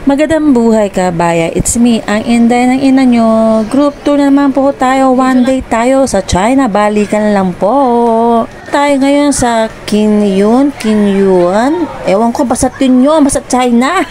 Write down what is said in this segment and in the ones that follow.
Magandang buhay kabaya, it's me, ang Inday ng ina nyo. Group tour na naman po tayo, one day tayo sa China, balikan lang po. Tayo ngayon sa Kinyuan, ewan ko, basta Kinyuan, basta China.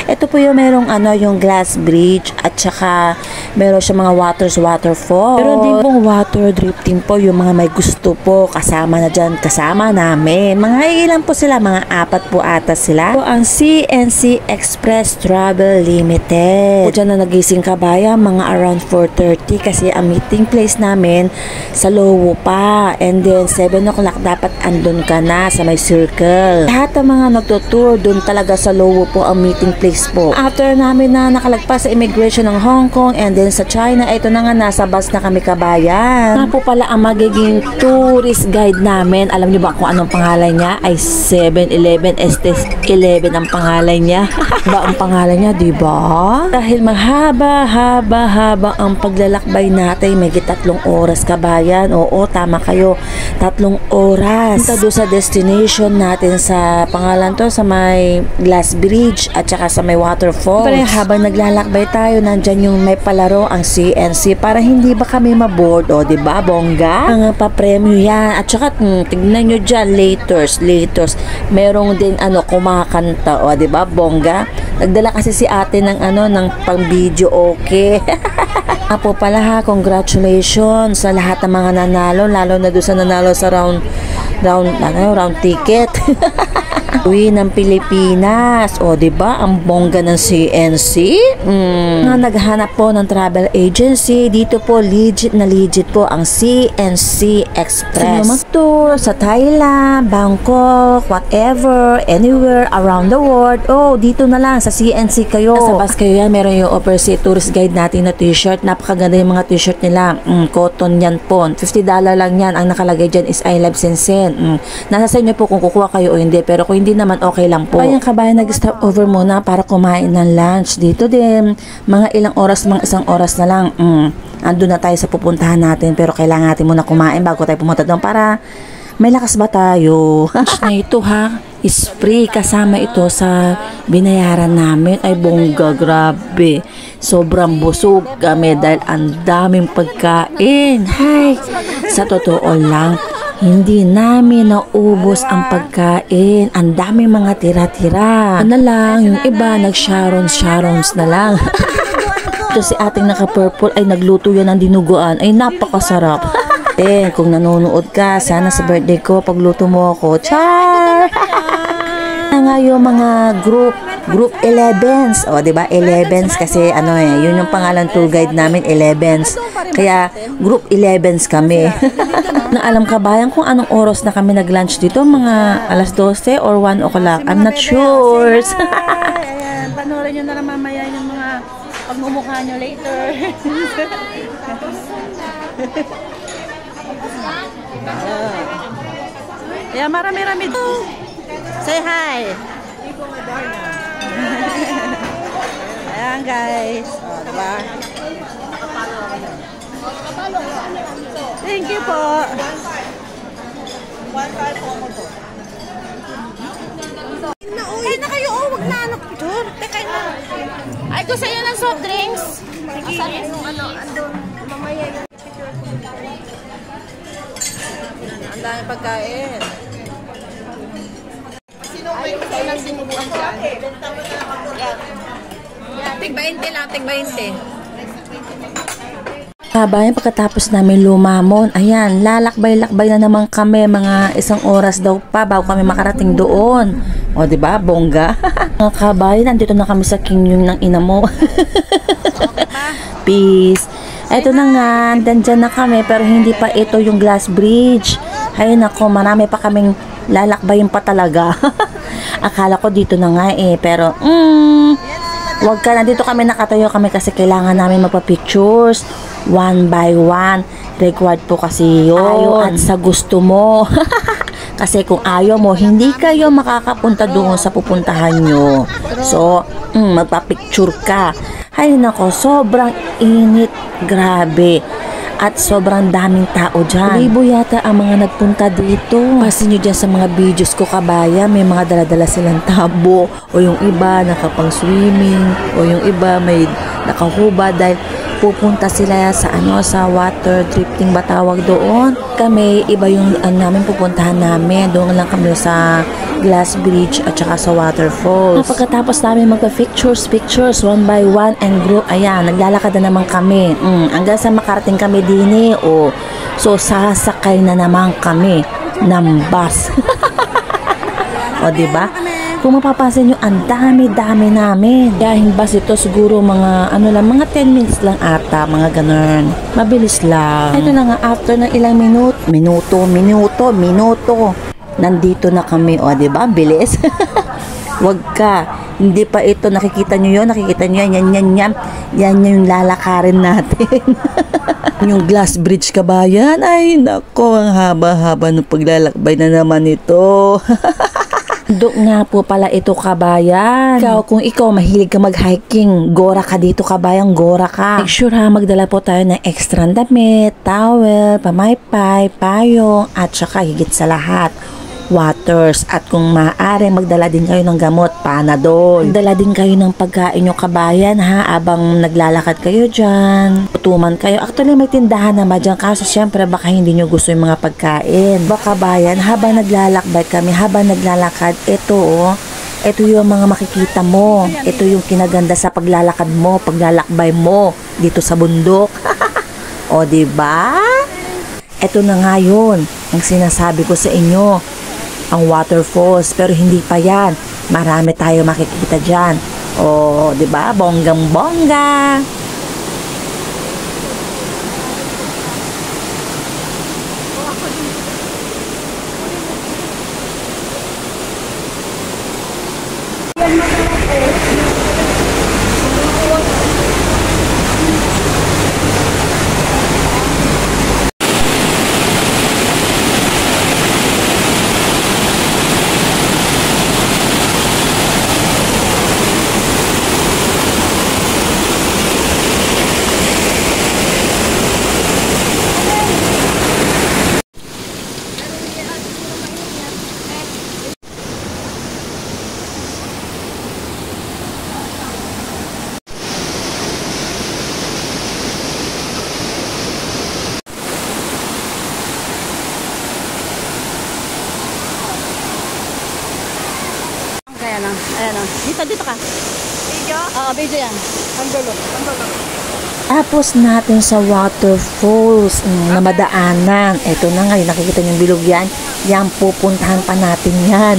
Ito po yung merong yung glass bridge at saka meron siya mga waterfall. Meron din pong water drifting po, yung mga may gusto po, kasama na dyan, kasama namin. Mga ilan po sila, mga 4 po ata sila. Po ang CNC Express Travel Limited. O dyan na nagising kabaya, mga around 4:30 kasi ang meeting place namin sa Lowo pa. And then 7 o'clock dapat andun ka na sa may circle. Lahat ng mga nagtutour dun talaga sa Lowo po ang meeting place po. After namin na nakalagpas sa immigration ng Hong Kong and then sa China, ito na nga nasa bus na kami kabayan. Nga po pala ang magiging tourist guide namin. Alam niyo ba kung anong pangalan niya? Ay 7-Eleven Estes 11 ang pangalan niya. Ba ang pangalan niya, di ba? Dahil mahaba ang paglalakbay natin, may 3 oras kabayan. Oo, tama kayo. 3 oras. Punta doon sa destination natin sa pangalan to, sa may glass bridge at saka sa may waterfall. Pero habang naglalakbay tayo, nandyan yung may palaro ang CNC para hindi ba kami maboard, o di ba bongga? Ang papremyo yan. At saka tignan nyo dyan, laters. Merong din kumakanta, o di ba bongga? Nagdala kasi si ate ng ng pang video, okay. Apo pala ha, congratulations sa lahat ng mga nanalo, lalo na doon sa nanalo sa round ticket. Uwi ng Pilipinas. O, diba? Ang bongga ng CNC. Na naghanap po ng travel agency. Dito po, legit po ang CNC Express. Sino mag-tour sa Thailand, Bangkok, whatever, anywhere around the world. Oh, dito na lang sa CNC kayo. Sa bus kayo yan, meron yung overseas tourist guide natin na t-shirt. Napakaganda yung mga t-shirt nila. Cotton yan po. $50 lang yan. Ang nakalagay dyan is I love Shenzhen. Nasa sa inyo po kung kukuha kayo o hindi. Pero kung hindi naman, okay lang po. Kayang kabayan, nag-stop over muna para kumain ng lunch. Dito din, mga ilang oras, mga 1 oras na lang. Andun na tayo sa pupuntahan natin. Pero kailangan natin muna kumain bago tayo pumunta doon para may lakas ba tayo. Na ito ha, is free. Kasama ito sa binayaran namin. Ay bongga, grabe. Sobrang busog kami dahil ang daming pagkain. Hay, sa totoo lang, hindi namin naubos ang pagkain. Ang daming mga tira-tira. Ano lang, yung iba nag-sharons na lang. Ito si ating naka-purple ay nagluto yan ng dinuguan. Ay napakasarap. Kung nanonood ka, sana sa birthday ko, pagluto mo ako. Char! Nga yung mga group 11s. O, diba? 11s kasi yun yung pangalan tour guide namin, 11s. Kaya group 11s kami. Na alam kabayan kung anong oras na kami nag-lunch dito, mga alas 12 or 1 o'clock. I'm not sure. Panoorin nyo na lang mamaya yung mga pagmumukha nyo later. Yeah, marami-rami. Say hi. Ayan guys. O, diba? Thank you po. 1.5 po mo to. Kaya na kayo, wag na picture. Teka na. Ay, gusto nyo ng soft drinks? Asan yung andun, mamaya yung picture ko. Ang dami pagkain. Sino ba yung kayo ng sinubuan dyan? Tig 20 lang, tig 20. Kabayan, pagkatapos namin lumamon, ayan, lalakbay-lakbay na naman kami, mga 1 oras daw pa bago kami makarating doon. O, diba? Bongga. Mga kabayan, nandito na kami sa Kinyuan ng ina mo. Peace. Eto na nga, dandyan na kami, pero hindi pa ito yung glass bridge. Ay, nako, marami pa kaming lalakbayin pa talaga. Akala ko dito na nga pero, wag ka, nandito kami, nakatayo kami kasi kailangan namin magpa-pictures. 1 by 1. Required po kasi yun. Ayaw at sa gusto mo. Kasi kung ayaw mo, hindi kayo makakapunta doon sa pupuntahan nyo. So, magpa-picture ka. Ay nako, sobrang init. Grabe. at sobrang daming tao dyan. Libo yata ang mga nagpunta dito. Pasin nyo dyan sa mga videos ko kabayan, may mga daladala silang tabo, o yung iba nakapang swimming, o yung iba may nakahuba dahil pupunta sila sa sa water drifting ba tawag doon. Kami iba yung namin pupuntahan namin, doon lang kami sa glass bridge at saka sa waterfalls. Pagkatapos namin magpa-pictures one by one and group, ayan, naglalakad na naman kami. Hanggang sa makarating kami din so sasakay na naman kami ng bus. O diba? Kung mapapansin nyo, ang dami-dami namin. Kaya yung bus ito siguro mga mga 10 minutes lang ata, mga ganun. Mabilis lang. Ito na nga, after ng ilang minuto, nandito na kami. O, diba? Bilis. Wag ka. Hindi pa ito. Nakikita nyo yun? Nakikita nyo yan? Yan yung lalakarin natin. Yung glass bridge kabayan. Ay, nako. Ang haba-haba ng paglalakbay na naman ito. Doon nga po pala ito kabayan. Kung ikaw mahilig ka mag-hiking, gora ka dito kabayan, gora ka. Make sure magdala po tayo ng extra damit, towel, pamaypay, payong, at saka higit sa lahat, waters. At kung maaari, magdala din kayo ng gamot, Panadol. Magdala din kayo ng pagkain nyo kabayan abang naglalakad kayo dyan. Tutuman kayo. Actually, may tindahan naman dyan. Kaso syempre, baka hindi nyo gusto yung mga pagkain. Baka kabayan, habang naglalakbay kami, habang naglalakad, ito yung mga makikita mo. Ito yung kinaganda sa paglalakad mo, paglalakbay mo dito sa bundok. O, diba? Ito na nga yun ang sinasabi ko sa inyo. Ang waterfalls, pero hindi pa yan. Marami tayo makikita dyan. O, diba? Bonggang-bongga. Ayan o. Dito ka. Video? Oo, video yan. Ang dulo. Tapos natin sa waterfalls na madaanan. Ito na nga, nakikita yung bilog yan. Yan, pupuntahan pa natin yan.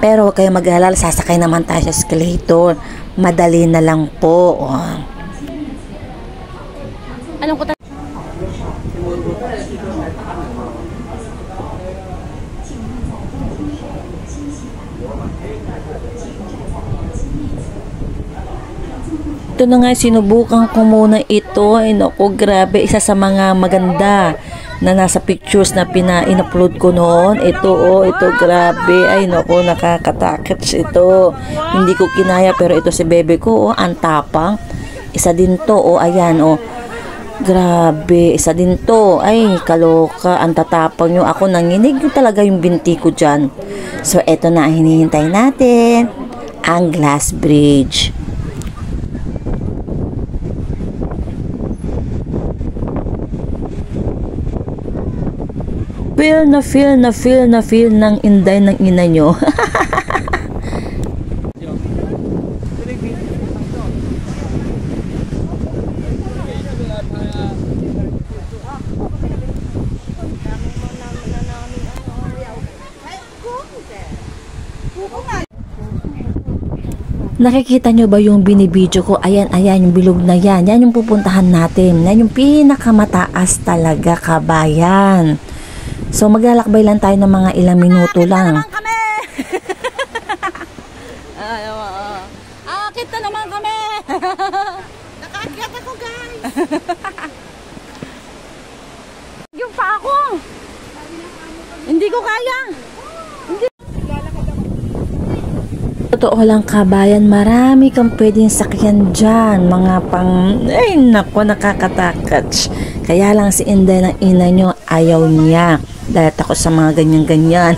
Pero huwag kayo mag-alala, sasakay naman tayo sa escalator. Madali na lang po. Anong kuta? Ito na nga, sinubukan ko muna ito. Ay naku, grabe. Isa sa mga maganda na nasa pictures na in-upload ko noon. Ito, ito, grabe. Ay naku, nakakatakits ito. Hindi ko kinaya, pero ito si bebe ko, ang tapang. Isa din to, ayan, grabe, isa din to. Ay, kaloka, ang tatapang nyo. Ako, nanginig talaga yung binti ko dyan. So, ito na ang hinihintay natin. Ang glass bridge. Feel ng inday ng ina nyo. Nakikita nyo ba yung binibidyo ko? Ayan, yung bilog na yan. Yan yung pupuntahan natin. Yan yung pinakamataas talaga, kabayan. So, maglalakbay lang tayo ng mga ilang minuto lang. Akit na naman kami! Nakaakyat ako, guys! Yung pa ako! Hindi ko kaya! Totoo lang kabayan, marami kang pwedeng sakyan dyan. Mga pang, ay nako, nakakatakot. Kaya lang si Inday ng ina nyo, ayaw niya. Dahil takot sa mga ganyan-ganyan.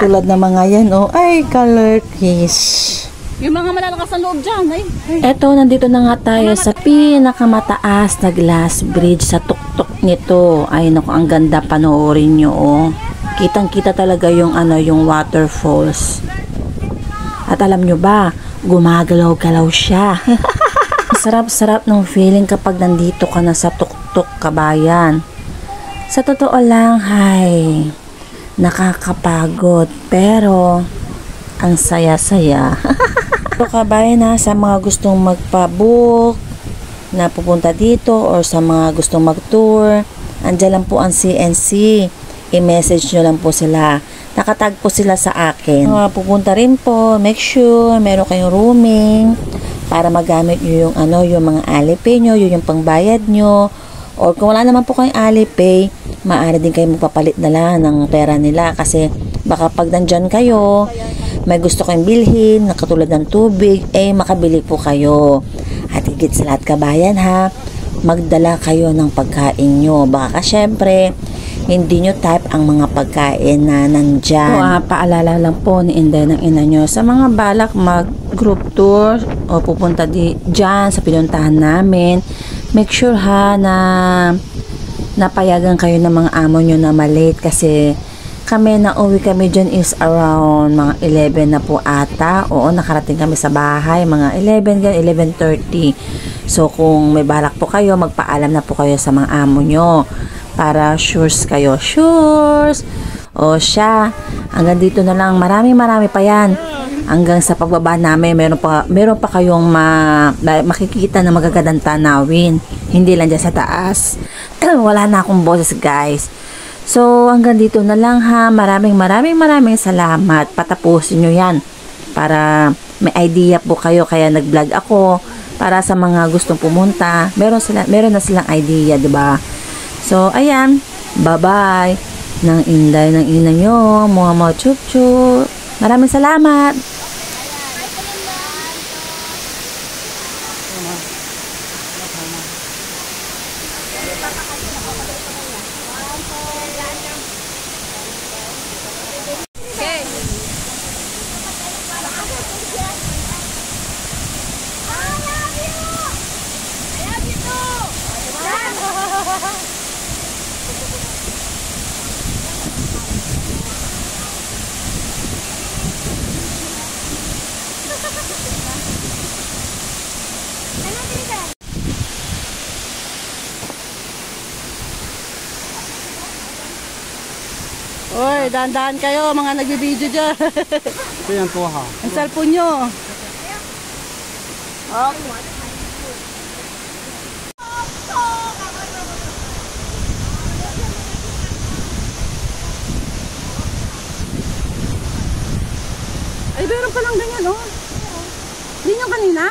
Tulad ng mga yan, oh, ay, color fish. Yung mga malalakas na loob dyan, ay. Eto, nandito na nga tayo sa pinakamataas na glass bridge sa tuktok nito. Ay, naku, ang ganda, panoorin nyo, oh. Kitang-kita talaga yung, yung waterfalls. At alam nyo ba, gumagalaw-galaw siya. Sarap-sarap ng feeling kapag nandito ka na sa tuktok, kabayan. Sa totoo lang, hay, nakakapagod. Pero, ang saya-saya. So, kabayan na, sa mga gustong magpa-book na pupunta dito or sa mga gustong mag-tour, andyan lang po ang CNC. I-message nyo lang po sila. Nakatag po sila sa akin. Pupunta rin po, make sure meron kayong rooming para magamit nyo yung, yung mga Alipay nyo, yung pangbayad nyo. Or kung wala naman po kayong Alipay, maaari din kayo magpapalit na lang ng pera nila kasi baka pag nandyan kayo, may gusto kayong bilhin, na katulad ng tubig, makabili po kayo. At higit sa lahat kabayan ha, magdala kayo ng pagkain nyo. Baka syempre, hindi nyo type ang mga pagkain na nandyan. Paalala lang po ni Inday ng ina nyo, sa mga balak mag group tour o pupunta dyan sa pinuntahan namin, make sure ha na napayagan kayo ng mga amo nyo na malate kasi kami na uwi kami dyan is around mga 11 na po ata. Oo, nakarating kami sa bahay mga 11:30. So kung may balak po kayo, magpaalam na po kayo sa mga amo nyo para sures kayo. Sures! O siya, hanggang dito na lang. Marami pa yan. Hanggang sa pagbaba namin, meron pa kayong makikita na magagandang tanawin. Hindi lang dyan sa taas. Wala na akong boses guys. So, hanggang dito na lang ha. Maraming salamat. Patapusin nyo yan. Para may idea po kayo. Kaya nag-vlog ako. Para sa mga gustong pumunta. Meron na silang idea, diba? So, ayan. Bye-bye. Nang Inday ng ina nyo. Mga chup-chup. Maraming salamat. Oy, dahan-dahan kayo, mga nagbibideo dyan. Ito yan po ha. Ang cellphone nyo. Okay. Ay, meron palang ganyan, oh. Hindi nyo kanina?